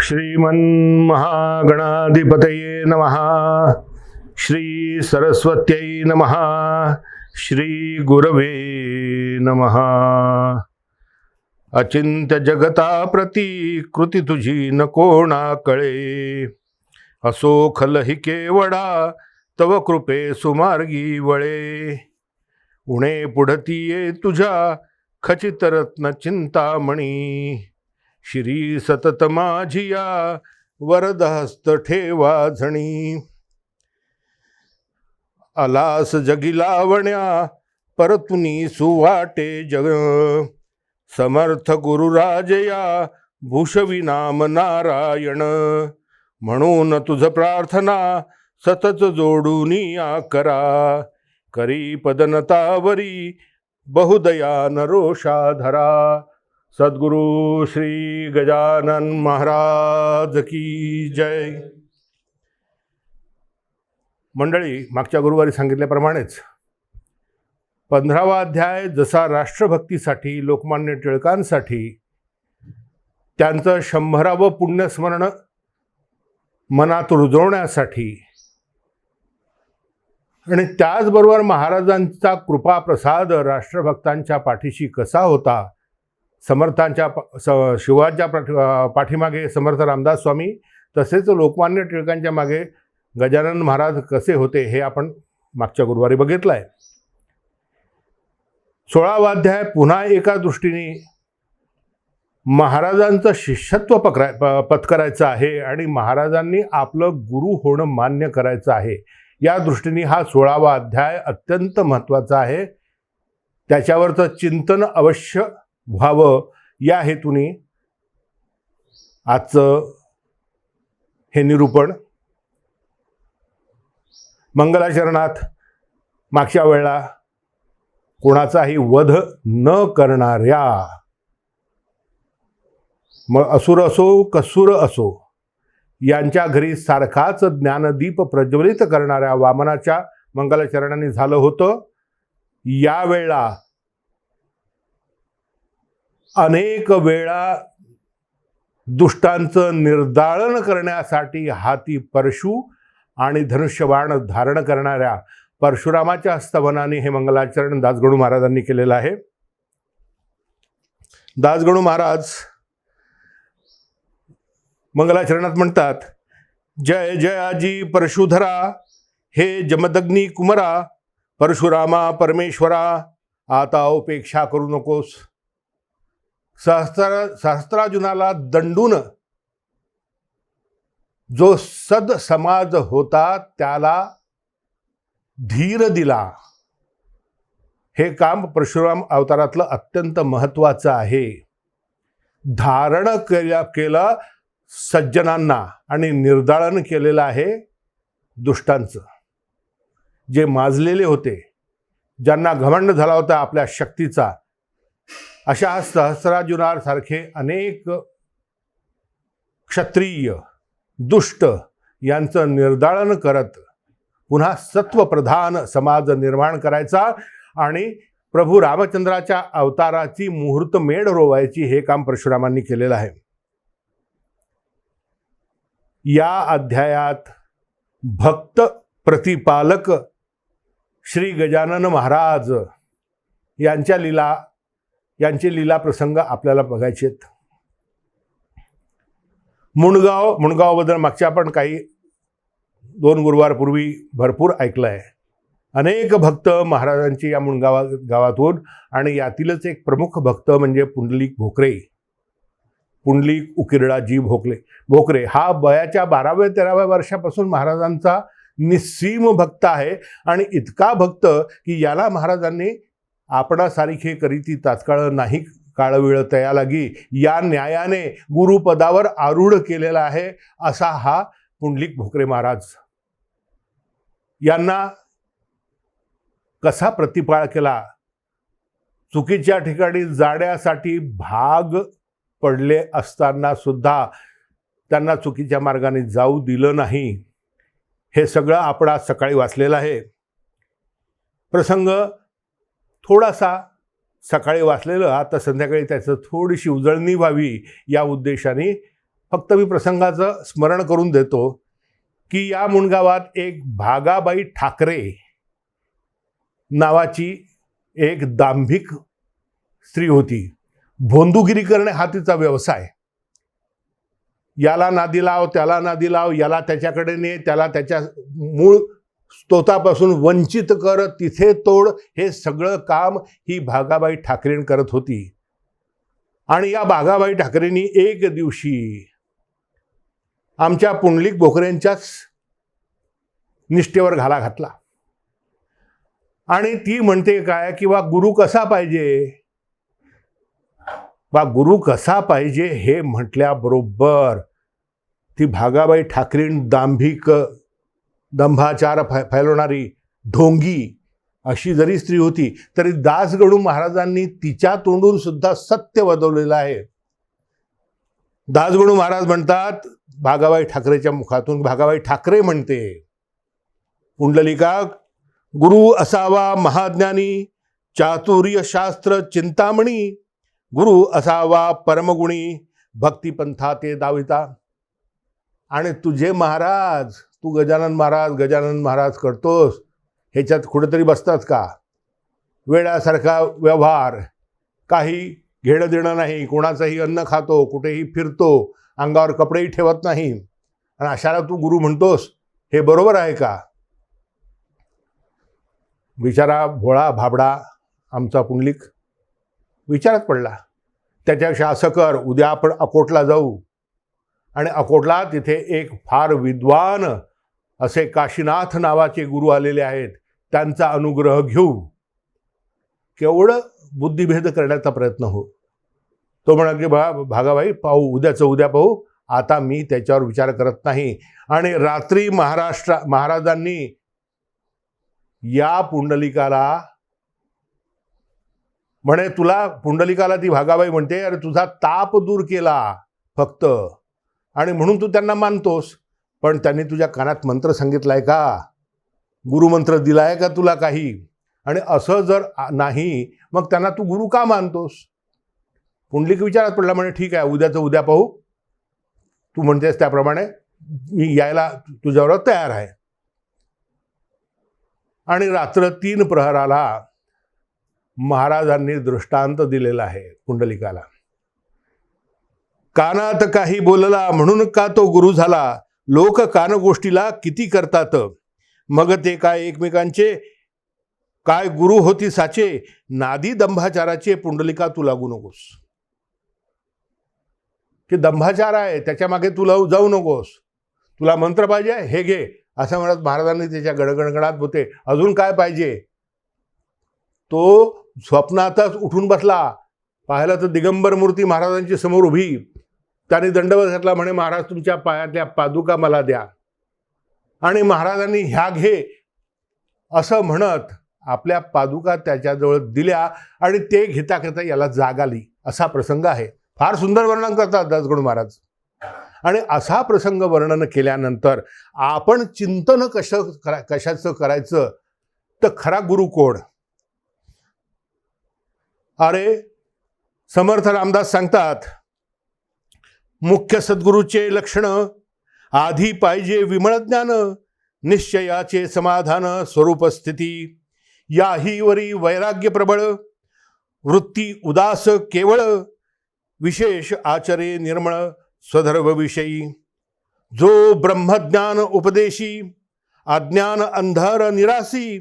श्रीमन्महागणाधिपतये नमः। श्री सरस्वत्यै नमः। श्री गुरवे नमः। अचिंत्य जगता प्रती कृती तुझी न कोणा कळे, असो खलहि केवडा तव कृपे सुमार्गी वळे। उणे पुढतीये तुझ्या खचित रत्न चिंतामणी, श्री सतत माझिया वरद हस्त ठेवा झणी। आलास जगी लावण्या परतुनी सुवाटे जग, समर्थ गुरुराजया भूषवी नाम नारायण। म्हणून तुझ प्रार्थना सतत जोडूनी करा, करी पदनतावरी बहुदया नरोषा धरा। सद्गुरु श्री गजानन महाराज की जय। मंडळी, मागच्या गुरुवारी सांगितल्याप्रमाणेच 15वा अध्याय जसा राष्ट्रभक्तीसाठी, लोकमान्य टिळकांसाठी त्यांचं 100वे पुण्यस्मरण मनात रुजवण्यासाठी आणि त्याचबरोबर महाराजांचा कृपा प्रसाद राष्ट्रभक्तांच्या पाठीशी कसा होता, समर्थांच्या शिवाच्या पाठीमागे समर्थ रामदास स्वामी, तसेच लोकमान्य टिळकांच्या मागे गजानन महाराज कसे होते हे आपण मागच्या गुरुवारी बघितलं आहे। 16वा अध्याय पुन्हा एका दृष्टीने महाराजांचं शिष्यत्व पत्करायचं आहे आणि महाराजांनी आपलं गुरु होणं मान्य करायचं आहे। या दृष्टीने हा 16वा अध्याय अत्यंत महत्त्वाचा आहे। त्याच्यावरचं चिंतन अवश्य व्हावं या हेतूने आजचं हे निरूपण। मंगलाचरणात मागच्या वेळेला कोणाचाही वध न करणाऱ्या, मग असुर असो कसूर असो, यांच्या घरी सारखाच ज्ञानदीप प्रज्वलित करणाऱ्या वामनाच्या मंगलाचरणाने झालं होतं। यावेळेला अनेक वेळा दुष्टांचं निर्दाळन करण्यासाठी हाती परशु आणि धनुष्यबाण धारण करणाऱ्या परशुरामाच्या स्तवनाने हे मंगलाचरण दासगणू महाराजांनी केलेलं आहे। दासगणू महाराज मंगलाचरणात म्हणतात, जय जयाजी परशुधरा, हे जमदग्नी कुमरा, परशुरामा परमेश्वरा, आता उपेक्षा करू नकोस। सहस्त्रार्जुनाला दंडून जो सद समाज होता त्याला धीर दिला, हे काम परशुराम अवतारातलं अत्यंत महत्त्वाचं आहे। धारण केलं सज्जनांना आणि निर्दाळन केलेलं आहे दुष्टांचं। जे माजलेले होते, ज्यांना घमंड झाला होता आपल्या शक्तीचा, अशा सहस्रार्जुनासारखे अनेक क्षत्रिय दुष्ट यांचं निर्दाळन करत पुन्हा सत्वप्रधान समाज निर्माण करायचा आणि प्रभू रामचंद्राच्या अवताराची मुहूर्तमेढ रोवायची, हे काम परशुरामांनी केलेलं आहे। या अध्यायात भक्त प्रतिपालक श्री गजानन महाराज यांचे लीला प्रसंग आपल्याला बघायचे आहेत। मुणगावबद्दल मागच्या आपण काही 2 गुरुवारपूर्वी भरपूर ऐकलं आहे। अनेक भक्त महाराजांची या गावातून, आणि यातीलच एक प्रमुख भक्त म्हणजे पुंडलिक भोकरे, पुंडलिक उकिरडाजी भोकरे हा वयाच्या 12व्या-13व्या वर्षापासून महाराजांचा निस्सीम भक्त आहे आणि इतका भक्त की याला महाराजांनी आपणासारखे करीती तात्काळ नाही काळविळ तया लागी, या न्यायाने गुरुपदावर आरूढ केलेला आहे असा हा पुंडलिक भोकरे महाराज। यांना कसा प्रतिपाळ केला, चुकीच्या ठिकाणी जाण्यासाठी भाग पडले असताना सुद्धा त्यांना चुकीच्या मार्गाने जाऊ दिलं नाही, हे सगळं आपण आज सकाळी वाचलेलं आहे। प्रसंग थोडासा सकाळी वाचलेलं, आता संध्याकाळी त्याचं थोडीशी उजळणी व्हावी या उद्देशाने फक्त मी प्रसंगाचं स्मरण करून देतो की या मुणगावात एक भागाबाई ठाकरे नावाची एक दांभिक स्त्री होती. भोंदूगिरी करणे हा तिचा व्यवसाय. याला नादी लाव, त्याला नादी लाव, याला त्याच्याकडे ने, त्याला त्याच्या मूळ स्तोतापासून वंचित कर, तिथे तोड, हे सगळं काम ही भागाबाई ठाकरेन करत होती. आणि या भागाबाई ठाकरेंनी एक दिवशी आमच्या पुंडलिक बोकरेंच्याच निष्ठेवर घाला घातला. आणि ती म्हणते काय की वा गुरु कसा पाहिजे, वा गुरु कसा पाहिजे हे म्हटल्याबरोबर ती भागाबाई ठाकरेन दांभिक, दंभाचार फैलवणारी, ढोंगी अशी जरी स्त्री होती तरी दासगणू महाराजांनी तिच्या तोंडून सुद्धा सत्य वदवलेलं आहे. दासगणू महाराज म्हणतात भागाबाई ठाकरेच्या मुखातून, भागाबाई ठाकरे म्हणते पुंडलिका, गुरु असावा महाज्ञानी, चातुर्य शास्त्र चिंतामणी, गुरु असावा परमगुणी, भक्तिपंथा ते दाविता. आणि तुझे महाराज, तू गजानन महाराज करतोस, ह्याच्यात कुठेतरी बसतात का? वेड्यासारखा व्यवहार, काही घेणं देणं नाही, कोणाचंही अन्न खातो, कुठेही फिरतो, अंगावर कपडेही ठेवत नाही, आणि अशाला तू गुरु म्हणतोस, हे बरोबर आहे का? बिचारा भोळा भाबडा आमचा पुंडलिक विचारात पडला. त्याच्यापेक्षा असं कर, उद्या आपण अकोटला जाऊ आणि अकोटला तिथे एक फार विद्वान असे काशीनाथ नावाचे गुरु आलेले आहेत, त्यांचा अनुग्रह घेऊ. केवढं बुद्धिभेद करण्याचा प्रयत्न हो. तो म्हणाला की भागाबाई पाहू, उद्याचं उद्या पाहू, आता मी त्याच्यावर विचार करत नाही. आणि रात्री महाराजांनी या पुंडलिकाला म्हणे, तुला पुंडलिकाला ती भागाबाई म्हणते, अरे तुझा ताप दूर केला फक्त, आणि म्हणून तू त्यांना मानतोस, पण त्यांनी तुझ्या कानात मंत्र सांगितलाय का? गुरुमंत्र दिलाय का तुला काही? आणि असं जर नाही मग त्यांना तू गुरु का मानतोस? पुंडलिक विचारात पडला. म्हणे ठीक आहे, उद्याचं उद्या पाहू, तू म्हणतेस त्याप्रमाणे मी यायला तुझ्यावर तयार आहे. आणि रात्र 3 प्रहराला महाराजांनी दृष्टांत दिलेला आहे पुंडलिकाला. कानात काही बोलला म्हणून का तो गुरु झाला, लोक कान गोष्टीला किती करतात, मग ते काय एकमेकांचे, काय गुरु होती साचे, नादी दंभाचाराचे पुंडलिका तू लागू नकोस. की दंभाचार आहे त्याच्या मागे तू जाऊ नकोस, तुला मंत्र पाहिजे हे घे, असं म्हणत महाराजांनी त्याच्या गणगणगणात होते. अजून काय पाहिजे? तो स्वप्नातच उठून बसला. पाहिलं तर दिगंबर मूर्ती महाराजांची समोर उभी. त्याने दंडवत घातला. म्हणे महाराज तुमच्या पायातल्या पादुका मला द्या. आणि महाराजांनी ह्या घे असं म्हणत आपल्या पादुका त्याच्याजवळ दिल्या आणि ते घेता घेता याला जाग आली. असा प्रसंग आहे. फार सुंदर वर्णन करतात दासगणू महाराज. आणि असा प्रसंग वर्णन केल्यानंतर आपण चिंतन कशाचं करायचं, तर खरा गुरु कोण? अरे समर्थ रामदास सांगतात, मुख्य सद्गुरूचे लक्षण, आधी पाहिजे विमळ ज्ञान, निश्चयाचे समाधान स्वरूप स्थिती, याही वरी वैराग्य प्रबळ, वृत्ती उदास केवळ, विशेष आचरे निर्मळ, स्वधर्व विषयी, जो ब्रह्मज्ञान उपदेशी, अज्ञान अंधार निरासी,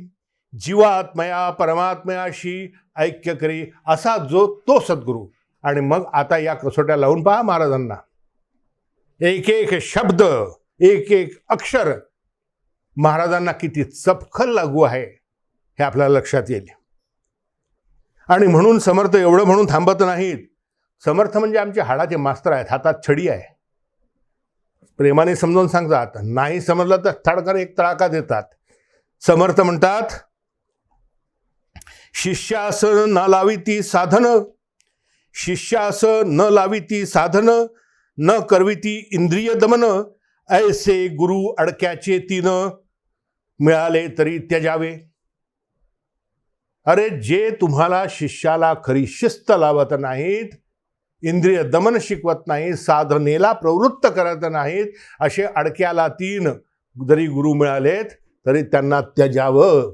जीवात्मया परमात्मयाशी ऐक्य करी, असा जो तो सद्गुरू. आणि मग आता या कसोट्या लावून पहा महाराजांना. एक एक शब्द, एक एक अक्षर महाराजांना किती चपखल लागू आहे हे आपल्याला लक्षात येईल. आणि म्हणून समर्थ एवढं म्हणून थांबत नाहीत. समर्थ म्हणजे आमचे हाडाचे मास्तर आहेत, हातात छडी आहे. प्रेमाने समजावून सांगतात, नाही समजलं तर थडकन एक तडाखा देतात. समर्थ म्हणतात, शिष्यास न लाविती साधन, शिष्यास न लाविती साधन, न करविती इंद्रिय दमन, ऐसे गुरु अडक्याचे तीन, मिळाले तरी त्यजावे. अरे जे तुम्हाला शिष्याला खरी शिस्त लावत नाहीत, इंद्रिय दमन शिकवत नाही, साधनेला प्रवृत्त करत नाहीत, असे अडक्याला 3 जरी गुरु मिळालेत तरी त्यांना त्याजावं.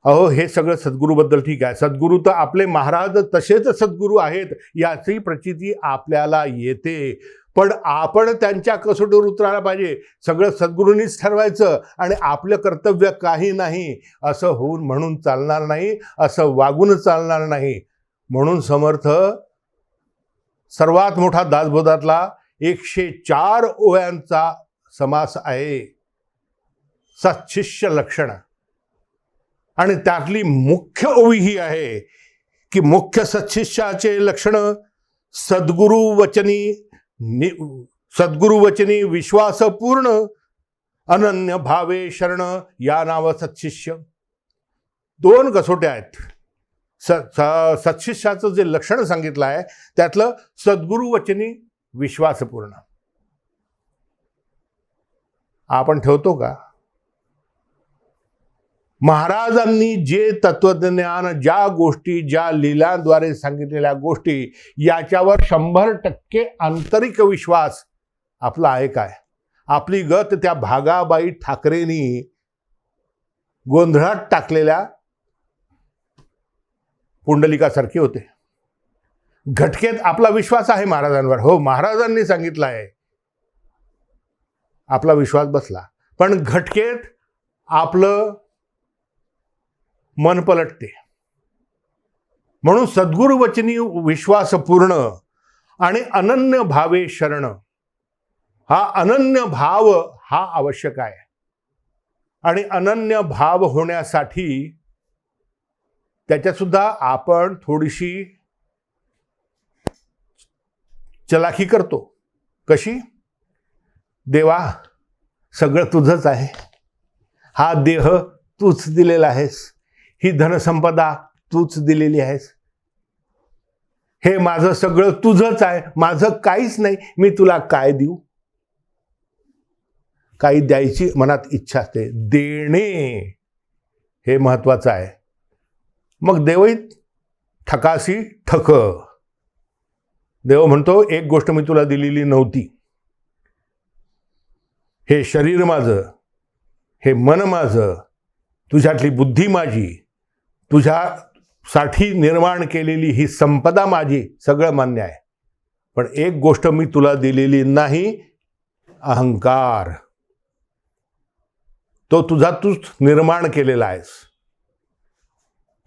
अहो, हे सगळं सद्गुरूबद्दल ठीक आहे. सद्गुरू तर आपले महाराज तसेच सद्गुरू आहेत याची प्रचिती आपल्याला येते. पण आपण त्यांच्या कसोटीवर उतरायला पाहिजे. सगळं सद्गुरूंनीच ठरवायचं आणि आपलं कर्तव्य काही नाही असं होऊन म्हणून चालणार नाही, असं वागून चालणार नाही. म्हणून समर्थ सर्वात मोठा दासबोधातला 104 ओव्यांचा समास आहे, सत्शिष्य लक्षण. आणि त्यातली मुख्य ओवी ही आहे की मुख्य सत्शिष्याचे लक्षण सद्गुरुवचनी विश्वासपूर्ण, अनन्य भावे शरण या नाव सत्शिष्य. 2 कसोट्या आहेत. सत्शिष्याचं जे लक्षण सांगितलं आहे त्यातलं सद्गुरुवचनी विश्वासपूर्ण आपण ठेवतो का? महाराजांनी जे तत्वज्ञान, ज्या गोष्टी, ज्या लीलांद्वारे सांगितलेल्या गोष्टी, याच्यावर 100% आंतरिक विश्वास आपला आहे काय? आपली गत त्या भागाबाई ठाकरेंनी गोंधळात टाकलेल्या पुंडलिकासारखे होते. घटकेत आपला विश्वास आहे महाराजांवर. हो, महाराजांनी सांगितलं आहे, आपला विश्वास बसला. पण घटकेत आपलं मन पलटते. म्हणून सद्गुरुवचनी विश्वासपूर्ण आणि अनन्य भावे शरण, हा अनन्य भाव हा आवश्यक आहे. आणि अनन्य भाव होण्यासाठी त्याच्यात सुद्धा आपण थोडीशी चलाखी करतो. कशी? देवा, सगळं तुझंच आहे, हा देह तूच दिलेला आहेस, ही धनसंपदा तूच दिलेली आहेस, हे माझं सगळं तुझंच आहे, माझं काहीच नाही, मी तुला काय देऊ? काही द्यायची मनात इच्छा असते. देणे हे महत्वाचं आहे. मग देवही ठकासी ठक. देव म्हणतो, एक गोष्ट मी तुला दिलेली नव्हती. हे शरीर माझं, हे मन माझं, तुझ्यातली बुद्धी माझी, तुझ्यासाठी निर्माण केलेली ही संपदा माझी, सगळं मान्य आहे. पण एक गोष्ट मी तुला दिलेली नाही, अहंकार. तो तुझा तूच निर्माण केलेला आहेस.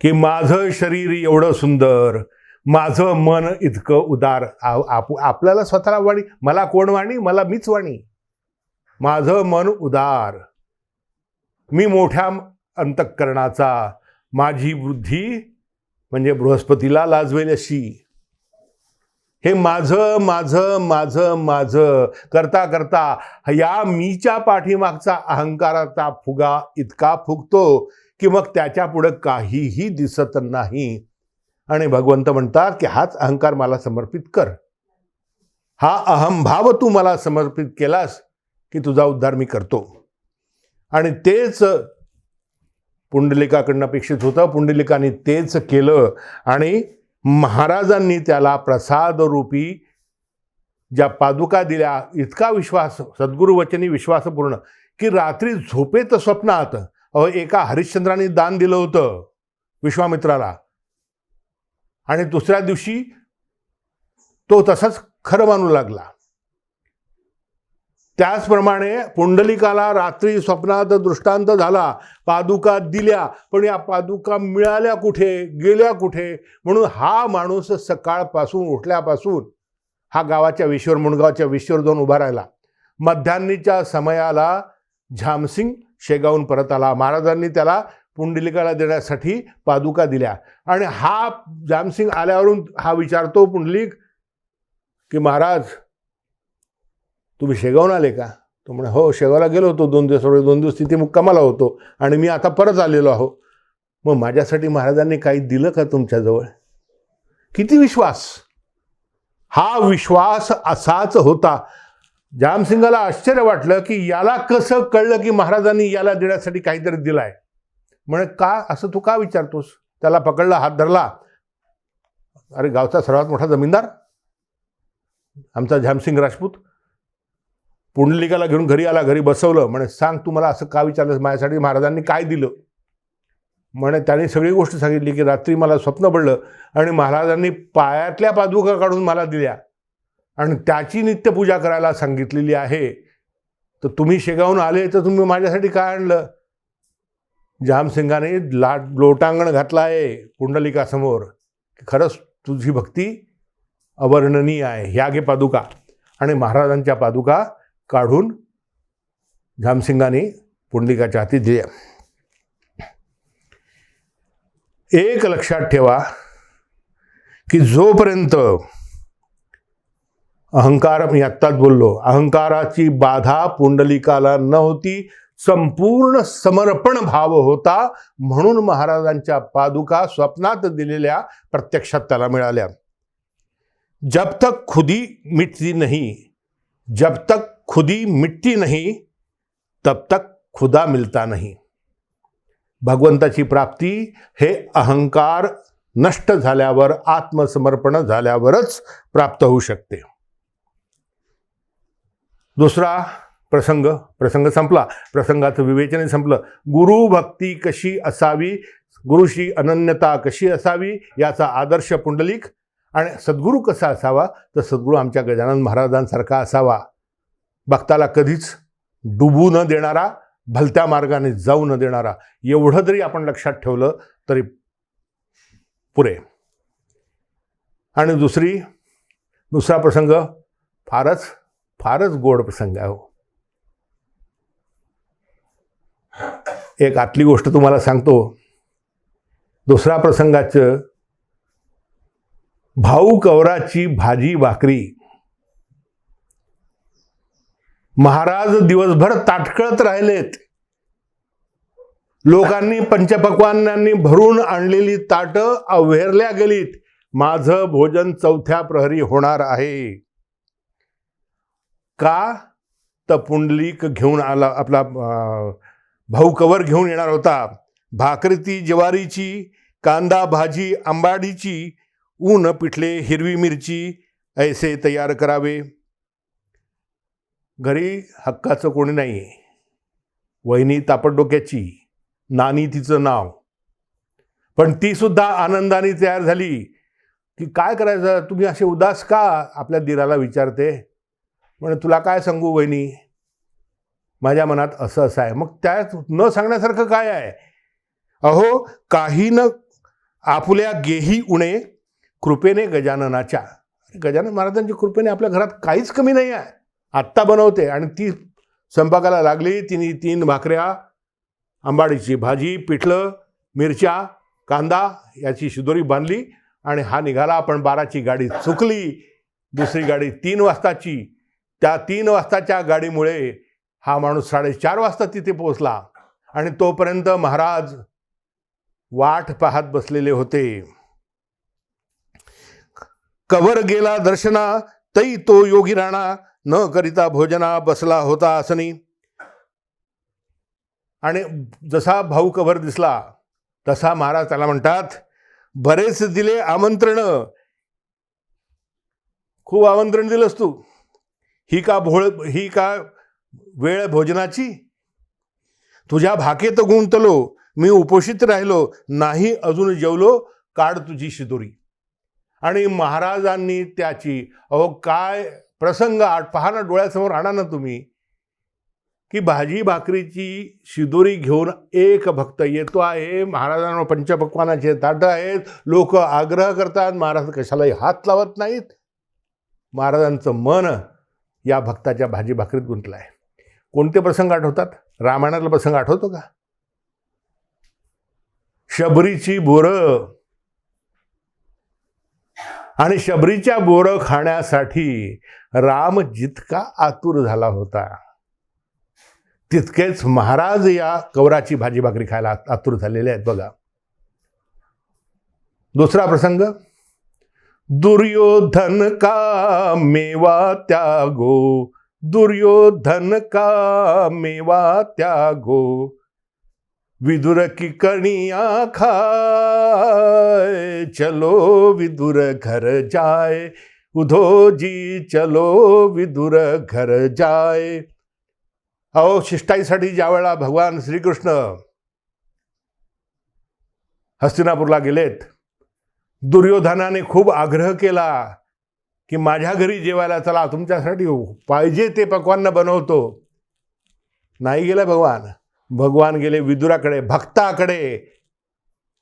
की माझं शरीर एवढं सुंदर, माझं मन इतकं उदार. आपल्याला स्वतःला वाणी, मला कोण वाणी? मला मीच वाणी. माझं मन उदार, मी मोठ्या अंतःकरणाचा, माझी बुद्धी म्हणजे बृहस्पतीला लाजवेल अशी. हे माझं माझं माझं माझं करता करता या मीच्या पाठीमागचा अहंकाराचा फुगा इतका फुगतो की मग त्याच्या पुढे काहीही दिसत नाही. आणि भगवंत म्हणतात की हाच अहंकार मला समर्पित कर, हा अहंभाव तू मला समर्पित केलास की तुझा उद्धार मी करतो. आणि तेच पुंडलिकाकडनं अपेक्षित होतं. पुंडलिकाने तेच केलं आणि महाराजांनी त्याला प्रसाद रूपी ज्या पादुका दिल्या, इतका विश्वास, सद्गुरुवचनी विश्वासपूर्ण, की रात्री झोपेत स्वप्नात एका हरिश्चंद्राने दान दिलं होतं विश्वामित्राला, आणि दुसऱ्या दिवशी तो तसाच खरं मानू लागला. त्याचप्रमाणे पुंडलिकाला रात्री स्वप्नात दृष्टांत झाला, पादुका दिल्या, पण या पादुका मिळाल्या कुठे, गेल्या कुठे? म्हणून हा माणूस सकाळपासून उठल्यापासून हा गावाच्या विश्वर, मुणगावच्या विश्वर जाऊन उभा राहिला. मध्यान्नीच्या समयाला झामसिंग शेगावून परत आला. महाराजांनी त्याला पुंडलिकाला देण्यासाठी पादुका दिल्या. आणि हा झामसिंग आल्यावरून हा विचारतो पुंडलिक की महाराज, तुम्ही शेगावून आले का? तो म्हणे, हो, शेगावला गेलो होतो 2 दिवस, 2 दिवस तिथे मुक्कामाला होतो आणि मी आता परत आलेलो आहो. मग माझ्यासाठी महाराजांनी काही दिलं का तुमच्याजवळ? किती विश्वास! हा विश्वास असाच होता. झामसिंगाला आश्चर्य वाटलं की याला कसं कळलं की महाराजांनी याला देण्यासाठी काहीतरी दिलाय. म्हणे, का असं तू का विचारतोस? त्याला पकडला, हात धरला. अरे गावचा सर्वात मोठा जमीनदार आमचा झामसिंग राजपूत पुंडलिकाला घेऊन घरी आला, घरी बसवलं. म्हणे सांग तू मला असं का विचारलं, माझ्यासाठी महाराजांनी काय दिलं. म्हणे त्याने सगळी गोष्ट सांगितली की रात्री मला स्वप्न पडलं आणि महाराजांनी पायातल्या पादुका काढून मला दिल्या आणि त्याची नित्यपूजा करायला सांगितलेली आहे. तर तुम्ही शेगावून आले तर तुम्ही माझ्यासाठी काय आणलं. झामसिंगाने लोटांगण घातला आहे पुंडलिकासमोर. खरंच तुझी भक्ती अवर्णनीय आहे, ह्या घे पादुका. आणि महाराजांच्या पादुका काढून झामसिंगाने पुंडलिकाच्या हाती दिल्या. एक लक्षात ठेवा की जोपर्यंत अहंकार, मी आत्ताच बोललो, अहंकाराची बाधा पुंडलिकाला नव्हती, संपूर्ण समर्पण भाव होता, म्हणून महाराजांच्या पादुका स्वप्नात दिलेल्या प्रत्यक्षात त्याला मिळाल्या. जब तक खुदी मिटती नहीं, जब तक खुदी मिटती नहीं तब तक खुदा मिलता नहीं. भगवंताची प्राप्ती हे अहंकार नष्ट झाल्यावर, आत्मसमर्पण झाल्यावरच प्राप्त होऊ शकते. दुसरा प्रसंग संपला, प्रसंगाचं विवेचन संपलं. गुरु भक्ती कशी असावी, गुरुशी अनन्यता कशी असावी याचा आदर्श पुंडलिक. आणि सद्गुरू कसा असावा, तर सद्गुरू आमच्या गजानन महाराजांसारखा असावा. भक्ताला कधीच डुबू न देणारा, भलत्या मार्गाने जाऊ न देणारा. एवढं जरी आपण लक्षात ठेवलं तरी पुरे. आणि दुसरा प्रसंग फारच गोड प्रसंग आहे. एक आतली गोष्ट तुम्हाला सांगतो. दुसरा प्रसंगाचं भाऊ कवराची भाजी भाकरी. महाराज दिवसभर ताटकळत राहिलेत. लोकांनी पंचपक्वान्नांनी भरून आणलेली ताटं अव्हेरल्या गेलीत. माझं भोजन 4थ्या प्रहरी होणार आहे. का तर पुंडलिक घेऊन आला, आपला भाऊ कवर घेऊन येणार होता. भाकरी ती ज्वारीची, कांदा भाजी आंबाडीची, ऊन पिठले हिरवी मिरची ऐसे तयार करावे. घरी हक्काचं कोणी नाही. वहिनी तापडडोक्याची, नानी तिचं नाव. पण ती सुद्धा आनंदाने तयार झाली की काय करायचं, तुम्ही असे उदास का, आपल्या दिराला विचारते. म्हणे तुला काय सांगू वहिनी, माझ्या मनात असं आहे. मग त्यात न सांगण्यासारखं काय आहे. अहो काही न आपुल्या गेही उणे, कृपेने गजाननाच्या. गजानन महाराजांच्या कृपेने आपल्या घरात काहीच कमी नाही आहे. आत्ता बनवते आणि ती स्वयंपाकाला लागली. तिने 3 भाकऱ्या, आंबाडीची भाजी, पिठलं, मिरच्या, कांदा याची शिदोरी बांधली आणि हा निघाला. पण 12ची गाडी चुकली. दुसरी गाडी 3 वाजताची. त्या 3 वाजताच्या गाडीमुळे हा माणूस 4:30 वाजता तिथे पोहोचला. आणि तोपर्यंत महाराज वाट पाहत बसलेले होते. कवर गेला दर्शना, तै तो योगी राणा, न करिता भोजना बसला होता आसनी. आणि जसा भाऊ कवर दिसला तसा महाराज त्याला म्हणतात, बरेच दिले आमंत्रण, खूप आमंत्रण दिलंस तू. ही का वेळ भोजनाची. तुझ्या भाकेत गुंतलो, मी उपोषित राहिलो, नाही अजून जेवलो, काढ तुझी शिदोरी. आणि महाराजांनी त्याची, अहो काय प्रसंग, पहा ना, डोळ्यासमोर आणा ना तुम्ही, की भाजी भाकरीची शिदोरी घेऊन एक भक्त येतो आहे. महाराजांना पंचपक्वानाचे ताटं आहेत. लोक आग्रह करतात, महाराज कशालाही हात लावत नाहीत. महाराजांचं मन या भक्ताच्या भाजी भाकरीत गुंतलं आहे. कोणते प्रसंग आठवतात? रामायणातला प्रसंग आठवतो का? शबरीची बोरं. आणि शबरीच्या बोरं खाण्यासाठी राम जितका आतुर झाला होता, तितकेच महाराज या कवराची भाजी भाकरी खायला आतुर झालेले आहेत बघा. दुसरा प्रसंग, दुर्योधन का मेवा त्यागो, दुर्योधन का मेवा त्यागो, विदुर की कणिया खाए, चलो विदुर घर जाए, उधो जी चलो विदुर घर जाए. अहो, शिष्टाईसाठी ज्यावेळेला भगवान श्रीकृष्ण हस्तिनापूरला गेलेत, दुर्योधनाने खूप आग्रह केला की माझ्या घरी जेवायला चला, तुमच्यासाठी पाहिजे ते पक्वान्न बनवतो. नाही गेला भगवान गेले विदुराकडे, भक्ताकडे.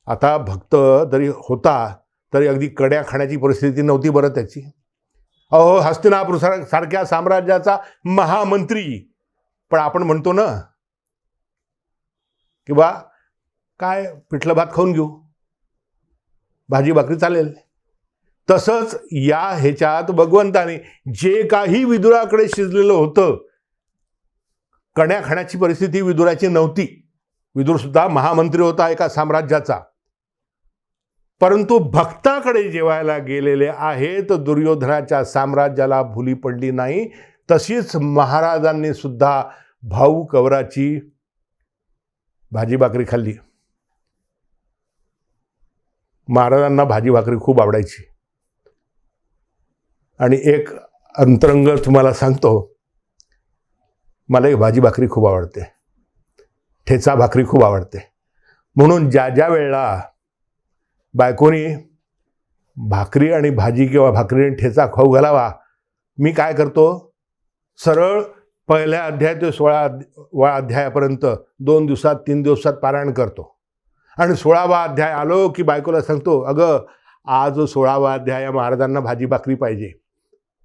आता भक्त जरी होता तरी अगदी कड्या खाण्याची परिस्थिती नव्हती बरं त्याची. अहो, हस्तिनापूर सारख्या साम्राज्याचा महामंत्री. पण आपण म्हणतो ना की बा काय पिठलं भात खाऊन घेऊ, भाजी भाकरी चालेल. तसंच या ह्याच्यात भगवंताने जे काही विदुराकडे शिजलेलं होतं, कण्या खाण्याची परिस्थिती विदुराची नव्हती. विदुर सुद्धा महामंत्री होता एका साम्राज्याचा. परंतु भक्ताकडे जेवायला गेलेले आहेत, दुर्योधनाच्या साम्राज्याला भुली पडली नाही. तशीच महाराजांनी सुद्धा भाऊ कवराची भाजी भाकरी खाल्ली. महाराजांना भाजी भाकरी खूप आवडायची. आणि एक अंतरंग तुम्हाला सांगतो, मला एक भाजी भाकरी खूप आवडते, ठेचा भाकरी खूप आवडते. म्हणून ज्या ज्या वेळेला बायकोनी भाकरी आणि भाजी किंवा भाकरी आणि ठेचा खाऊ घालावा, मी काय करतो, सरळ पहिल्या अध्याय ते 16वा अध्यायापर्यंत 2 दिवसात 3 दिवसात पारायण करतो. आणि 16वा अध्याय आलो की बायकोला सांगतो, अगं आज 16वा अध्याय या महाराजांना भाजी भाकरी पाहिजे.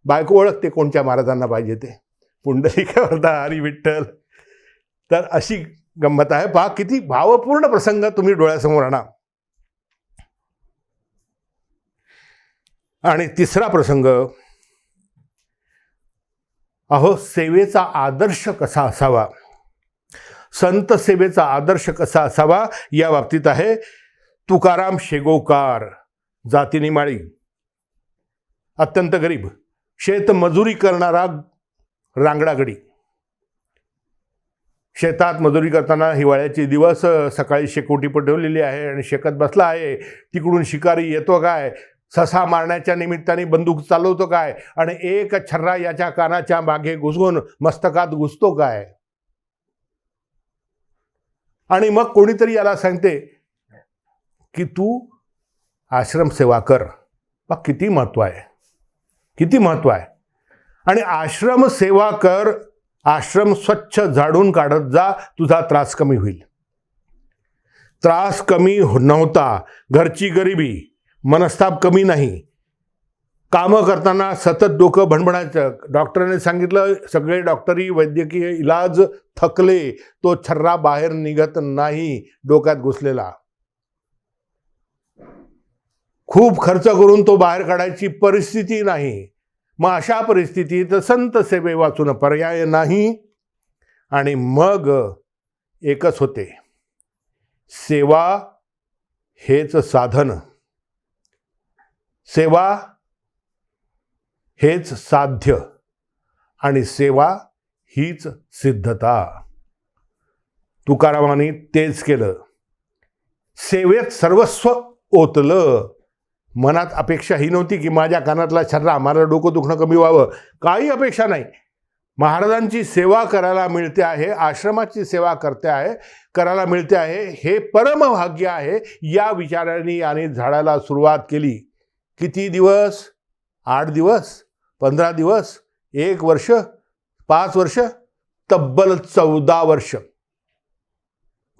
बायको ओळखते कोणत्या महाराजांना पाहिजे ते, पुंडलिक वरदा हरी विठ्ठल. तर अशी गंमत आहे. पहा किती भावपूर्ण प्रसंग तुम्ही डोळ्यासमोर आणा. आणि तिसरा प्रसंग, अहो, सेवेचा आदर्श कसा असावा, संत सेवेचा आदर्श कसा असावा या बाबतीत आहे. तुकाराम शेगोकार, जातीनी माळी, अत्यंत गरीब, शेतमजुरी करणारा रांगडागडी. शेतात मजुरी करताना हिवाळ्याचे दिवस, सकाळी शेकोटी पटवलेली आहे आणि शेकत बसला आहे. तिकडून शिकारी येतो काय, ससा मारण्याच्या निमित्ताने बंदूक चालवतो काय, आणि एक छर्रा याच्या कानाच्या मागे घुसवून मस्तकात घुसतो काय. आणि मग कोणीतरी याला सांगते की तू आश्रम सेवा कर. मग किती महत्व आहे, किती महत्व आहे. आणि आश्रम सेवा कर, आश्रम स्वच्छ झाडून काढत जा, तुझा त्रास कमी होईल. त्रास कमी नव्हता, घरची गरिबी, मनस्ताप कमी नाही, कामं करताना सतत डोकं भणभणायचं. डॉक्टरने सांगितलं, सगळे डॉक्टरी वैद्यकीय इलाज थकले, तो छर्रा बाहेर निघत नाही डोक्यात घुसलेला. खूप खर्च करून तो बाहेर काढायची परिस्थिती नाही. मग अशा परिस्थितीत संत सेवे वाचून पर्याय नाही. आणि मग एकच होते, सेवा हेच साधन, सेवा हेच साध्य, आणि सेवा हीच सिद्धता. तुकारामांनी तेच केलं. सेवेत सर्वस्व ओतलं. मनात अपेक्षा ही नव्हती की माझ्या कानातला छर्रा, माझं डोकं दुखणं कमी व्हावं, काही अपेक्षा नाही. महाराजांची सेवा करायला मिळते आहे, आश्रमाची सेवा करायला मिळते आहे, हे परमभाग्य आहे. या विचाराने याने झाडाला सुरुवात केली. किती दिवस? 8 दिवस, 15 दिवस, 1 वर्ष, 5 वर्ष, तब्बल 14 वर्ष.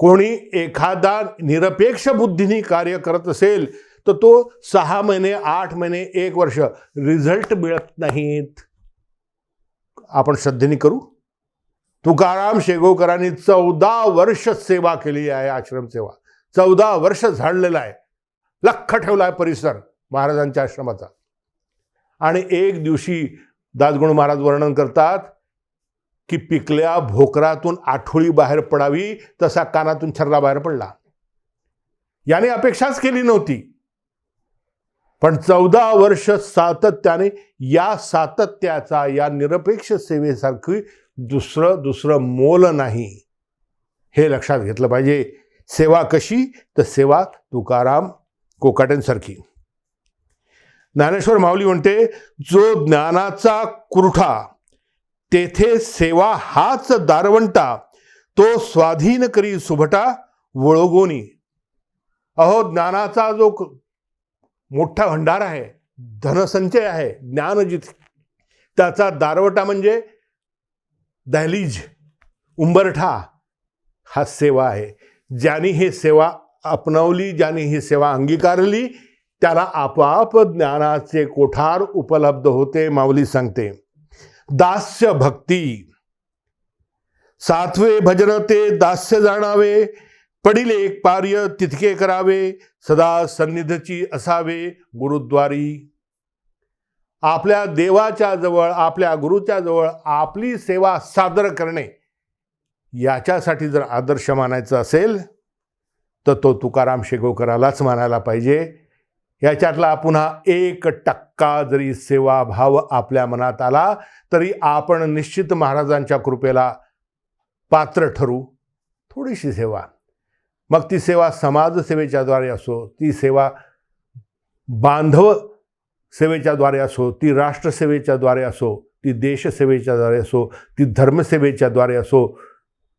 कोणी एखादा निरपेक्ष बुद्धीने कार्य करत असेल तर तो 6 महिने, 8 महिने, 1 वर्ष रिझल्ट मिळत नाहीत. आपण श्रद्धेने करू. तुकाराम शेगोकरांनी 14 वर्ष सेवा केली आहे, आश्रम सेवा. 14 वर्ष झाडलेला आहे, लख्ख ठेवला आहे परिसर महाराजांच्या आश्रमाचा. आणि एक दिवशी दासगणू महाराज वर्णन करतात की पिकल्या भोकरातून आठोळी बाहेर पडावी तसा कानातून छर्रा बाहेर पडला. याने अपेक्षाच केली नव्हती, पण 14 वर्ष सातत्याने, या सातत्याचा, या निरपेक्ष सेवेसारखी दुसरं मोल नाही, हे लक्षात घेतलं पाहिजे. सेवा कशी? तर सेवा तुकाराम कोकाटेंसारखी. ज्ञानेश्वर माऊली म्हणते, जो ज्ञानाचा कुरठा तेथे सेवा हाच दारवंटा, तो स्वाधीन करी सुभटा वळगोनी. अहो, ज्ञानाचा जो मोठा भंडार आहे, धनसंचय आहे, ज्ञान जिथे, त्याचा दारवटा म्हणजे दहलीज, उंबरठा हा सेवा आहे. ज्यांनी ही सेवा अपनावली, ज्यांनी ही सेवा अंगीकारली, त्याला आपोआप ज्ञानाचे कोठार उपलब्ध होते. माऊली सांगते, दास्य भक्ती सात्वे भजन ते दास्य जाणावे, पडिले एक पार्य तितके करावे, सदा सन्निधची असावे गुरुद्वारी. आपल्या देवाच्या जवळ, आपल्या गुरुच्या जवळ आपली सेवा सादर करणे, याच्यासाठी जर आदर्श मानायचा असेल तर तो तुकाराम शेगोकरालाच मानायला पाहिजे. याच्यातला पुन्हा 1% जरी सेवाभाव आपल्या मनात आला तरी आपण निश्चित महाराजांच्या कृपेला पात्र ठरू. थोडीशी सेवा, मग ती सेवा समाजसेवेच्या द्वारे असो, ती सेवा बांधव सेवेच्या द्वारे असो, ती राष्ट्रसेवेच्या द्वारे असो, ती देशसेवेच्या द्वारे असो, ती धर्मसेवेच्या द्वारे असो,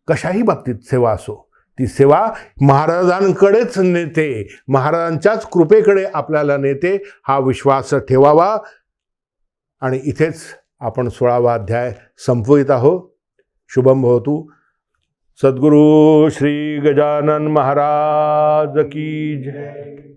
कशाही बाबतीत सेवा असो, ती सेवा महाराजांकडेच नेते, महाराजांच्याच कृपेकडे आपल्याला नेते, हा विश्वास ठेवावा. आणि इथेच आपण 16वा अध्याय संपवित आहोत. शुभम भवतु. सद्गुरु श्री गजानन महाराज की जय.